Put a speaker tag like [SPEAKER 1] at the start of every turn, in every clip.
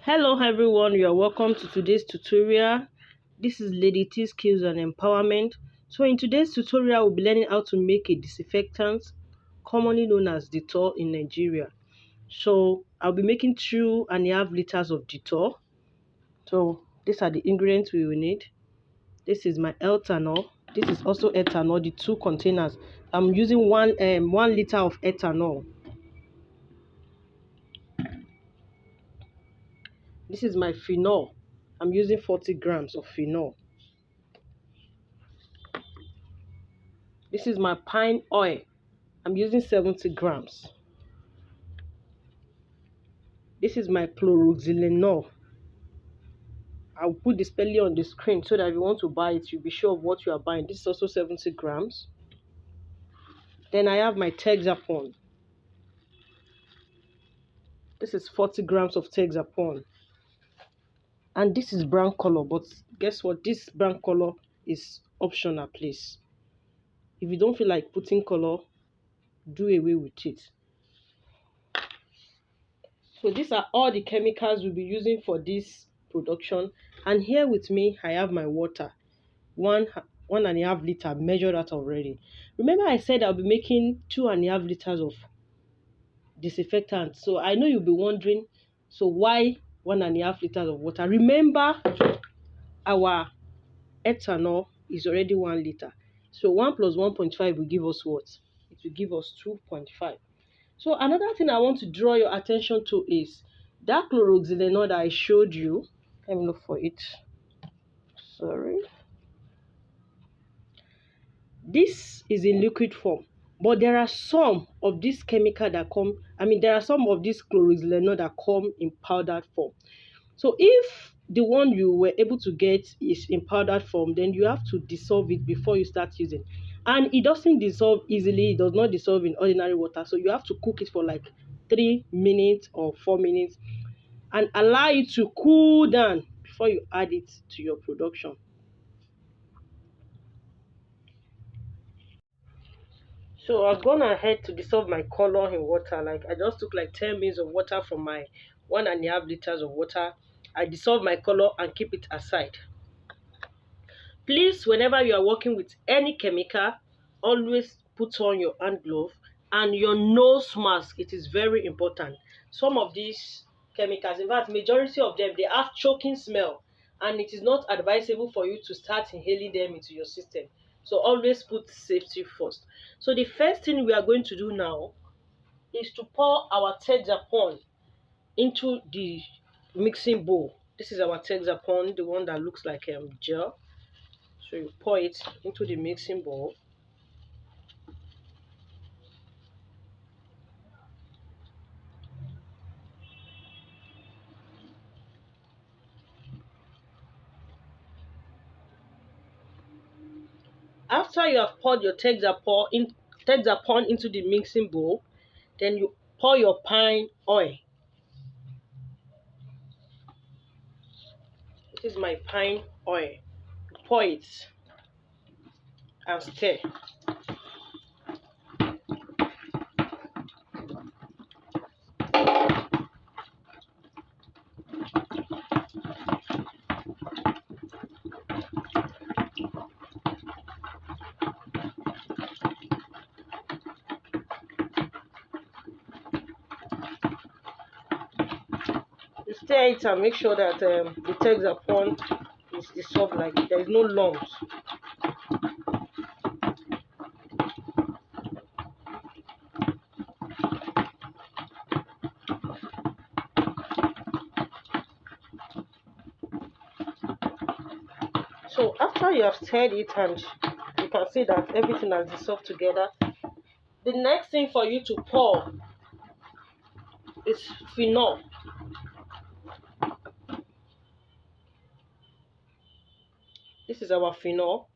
[SPEAKER 1] Hello everyone, you are welcome to today's tutorial. This is Lady T Skills and Empowerment. So in today's tutorial, we'll be learning how to make a disinfectant commonly known as Dettol in Nigeria. So I'll be making 2.5 liters of Dettol. So these are the ingredients we will need. This is my ethanol. This is also ethanol, the two containers. I'm using 1 liter of ethanol. This is my phenol. I'm using 40 grams of phenol. This is my pine oil. I'm using 70 grams. This is my chloroxylenol. I'll put the spelling on the screen so that if you want to buy it, you'll be sure of what you are buying. This is also 70 grams. Then I have my Texapon. This is 40 grams of Texapon. And this is brown color, but guess what? This brown color is optional, please. If you don't feel like putting color, do away with it. So these are all the chemicals we'll be using for this production. And here with me, I have my water. 1.5 liter, measured out already. Remember I said I'll be making 2.5 liters of disinfectant. So I know you'll be wondering, so why 1.5 liters of water? Remember our ethanol is already 1 liter. So 1 plus 1.5 will give us what? It will give us 2.5. So another thing I want to draw your attention to is that chloroxylenol that I showed you. Let me look for it. Sorry. This is in liquid form, but there are some of this chemical that there are some of this chloroxylenol that come in powdered form. So if the one you were able to get is in powdered form, then you have to dissolve it before you start using. And it doesn't dissolve easily. It does not dissolve in ordinary water. So you have to cook it for like 3 minutes or 4 minutes and allow it to cool down before you add it to your production. So I've gone ahead to dissolve my color in water. Like I just took like 10 ml of water from my 1.5 liters of water. I dissolve my color and keep it aside. Please, whenever you are working with any chemical, always put on your hand glove and your nose mask. It is very important. Some of these chemicals, in fact, majority of them, they have choking smell, and it is not advisable for you to start inhaling them into your system. So always put safety first. So the first thing we are going to do now is to pour our Texapon into the mixing bowl. This is our Texapon, the one that looks like gel. So you pour it into the mixing bowl. After you have poured your Texapon into the mixing bowl, then you pour your pine oil. This is my pine oil. Pour it and stir. You stir it and make sure that the Texapon is dissolved, like there is no lumps. So after you have stirred it and you can see that everything has dissolved together, the next thing for you to pour is phenol. This is our phenol.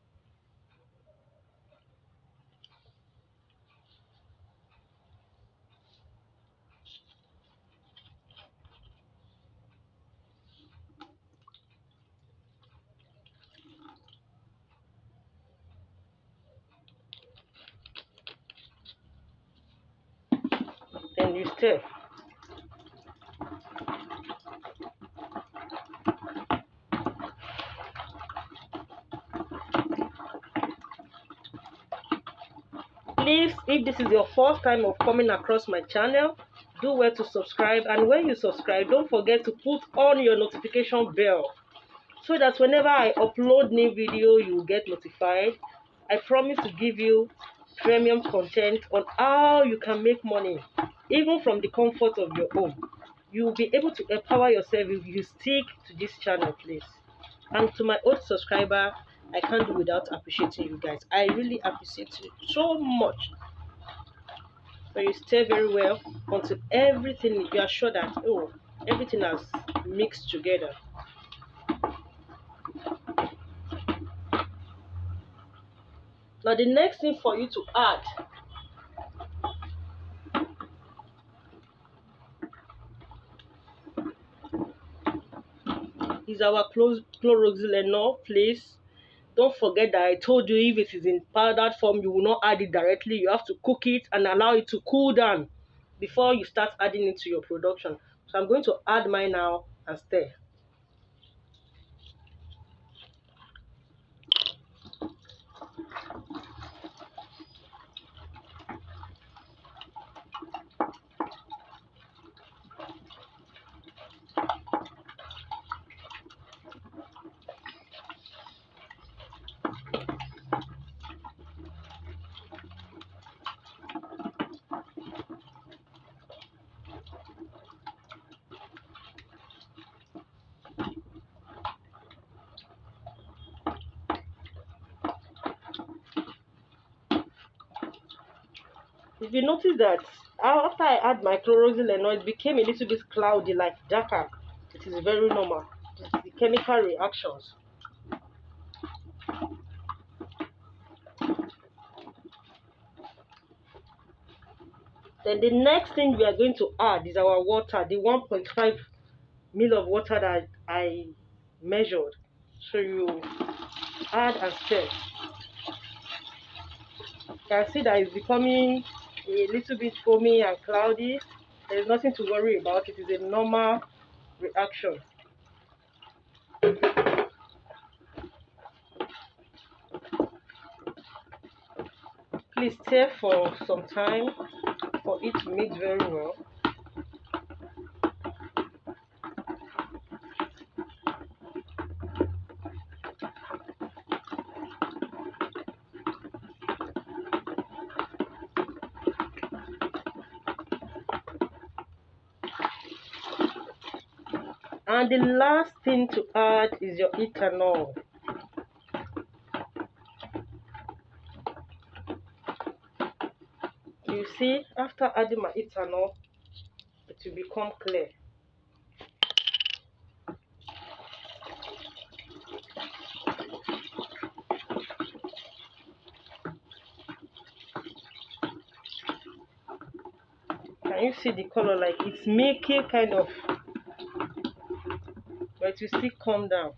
[SPEAKER 1] Then you stir. If this is your first time of coming across my channel, do well to subscribe, and when you subscribe, don't forget to put on your notification bell so that whenever I upload new video, you will get notified. I promise to give you premium content on how you can make money even from the comfort of your home. You will be able to empower yourself if you stick to this channel, please. And to my old subscriber, I can't do without appreciating you guys. I really appreciate you so much. So you stay very well until everything, you are sure that everything has mixed together. Now the next thing for you to add is our chloroxylenol, please. Don't forget that I told you if it is in powdered form, you will not add it directly. You have to cook it and allow it to cool down before you start adding it to your production. So I'm going to add mine now and stir. If you notice that after I add my chloroxylenol, it became a little bit cloudy, like darker. It is very normal. It is the chemical reactions. Then the next thing we are going to add is our water, the 1.5 ml of water that I measured. So you add and stir. You can see that it's becoming a little bit foamy and cloudy. There is nothing to worry about. It is a normal reaction. Please stir for some time for it to mix very well. And the last thing to add is your ethanol. You see, after adding my ethanol, it will become clear. Can you see the color? Like it's making kind of, but it will still come down.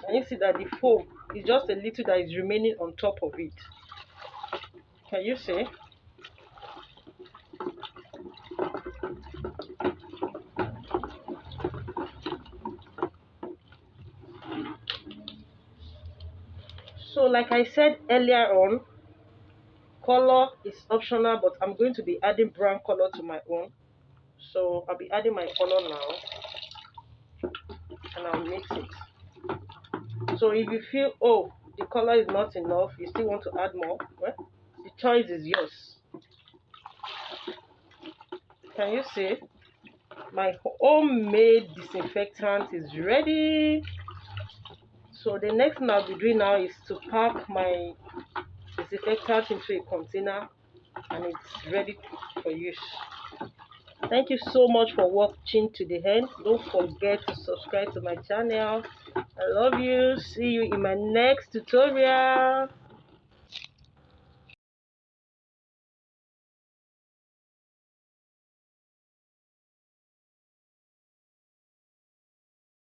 [SPEAKER 1] Can you see that the foam is just a little that is remaining on top of it? Can you see? So like I said earlier on, color is optional, but I'm going to be adding brown color to my own. So I'll be adding my color now and I'll mix it. So if you feel, oh, the color is not enough, you still want to add more, well, the choice is yours. Can you see? My homemade disinfectant is ready. So the next thing I'll be doing now is to pack my disinfectant into a container and it's ready for use. Thank you so much for watching to the end. Don't forget to subscribe to my channel. I love you. See you in my next tutorial.